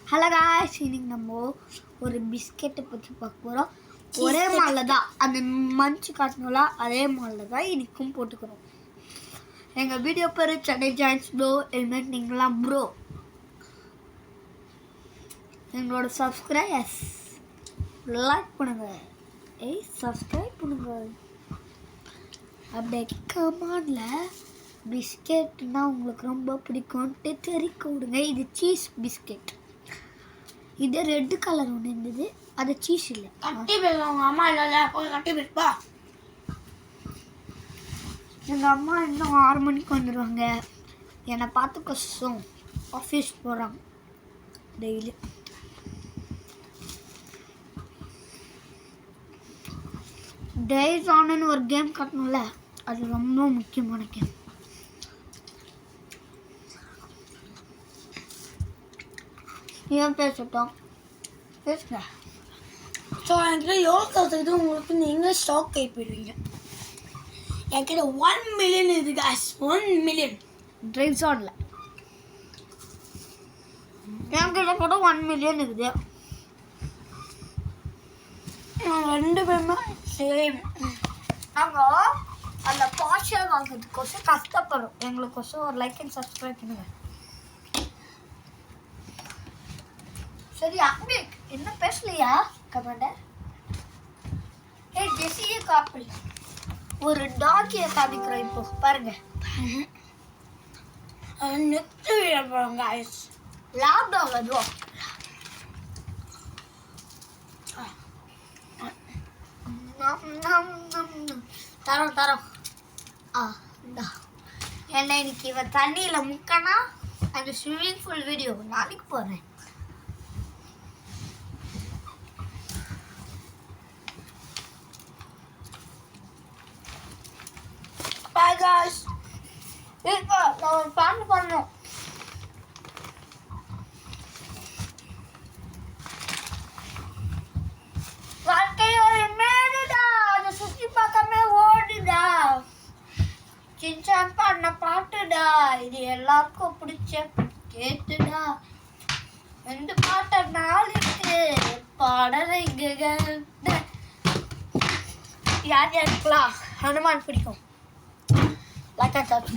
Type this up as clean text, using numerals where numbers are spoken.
Hello guys, இன்னைக்கு நம்ம ஒரு பிஸ்கெட்டை பற்றி பார்க்க போகிறோம். ஒரே மாலில் தான் அந்த மஞ்சு காட்டினோம்ல, அதே மாலில் தான் இன்றைக்கும் போட்டுக்கிறோம். எங்கள் வீடியோ பேர் சென்னை ஜாயின்ஸ் ப்ரோ. ஹெல்மெட் நீங்களாம் ப்ரோ. எங்களோட சப்ஸ்கிரைபர்ஸ் லைக் பண்ணுங்க, சப்ஸ்கிரைப் பண்ணுங்க. அப்படியே கமாண்டில் பிஸ்கெட்னா உங்களுக்கு ரொம்ப பிடிக்கும்ட்டு தெரிவிக்க விடுங்க. இது சீஸ் பிஸ்கெட். இது ரெட் கலர் ஒன்று இருந்தது, அது சீஸ் இல்லை. கட்டி போயிருவாங்க அம்மா. இல்லை போய் கட்டி போயிருப்பா. எங்கள் அம்மா இன்னும் 6 மணிக்கு வந்துடுவாங்க. என்னை பார்த்து கஷ்டம் ஆஃபீஸ் போகிறாங்க டெய்லி. டேஸ் ஆன்னு ஒரு கேம் காட்டணும்ல, அது ரொம்ப முக்கியமான கேம். ஏன் பேசட்டும், பேசுங்க. ஸோ என்கிட்ட எவ்வளோ கற்றுக்கிட்டு உங்களுக்கு நீங்கள் ஸ்டாக் கை போயிடுவீங்க. என்கிட்ட 1 மில்லியன் இருக்குது காஸ். 1 மில்லியன் ட்ரைவ்ஸ் ஆனில் என்கிட்ட கூட 1 மில்லியன் இருக்குது. ரெண்டு பேருமே சேம். நாங்கள் அந்த பார்ஷியல் வாங்குறதுக்கோசம் கஷ்டப்படுறோம். எங்களுக்கோசம் ஒரு லைக் அண்ட் சப்ஸ்கிரைப் பண்ணுங்க. சரி அப்படி என்ன பேசலையா கமாண்டர்? ஜெஸியே காப்பிள் ஒரு டாக்கியை காமிக்கிறோம். இப்போ பாருங்க, நெக்ஸ்ட் வீடியோ போகிறோம் காய்ஸ். லாக்டவுன் அதுவும் தரோம் தரோம். என்ன இன்னைக்கு இவன் தண்ணியில் முக்கனா அந்த ஸ்விம்மிங் பூல் வீடியோ நாளைக்கு போடுறேன். Bye guys. இப்போ நான் ஒரு பாட்டு பண்ணோம். வாழ்க்கை ஒரு மேடுடா, அதை சுற்றி பார்க்காம ஓடுடா. சின்சான் பாடின பாட்டுடா, இது எல்லாருக்கும் பிடிச்ச கேட்டுடா. ரெண்டு பாட்ட நாளைக்கு பாடலைங்க. யார் யாருக்கெல்லாம் ஹனுமான் பிடிக்கும்? Like I said.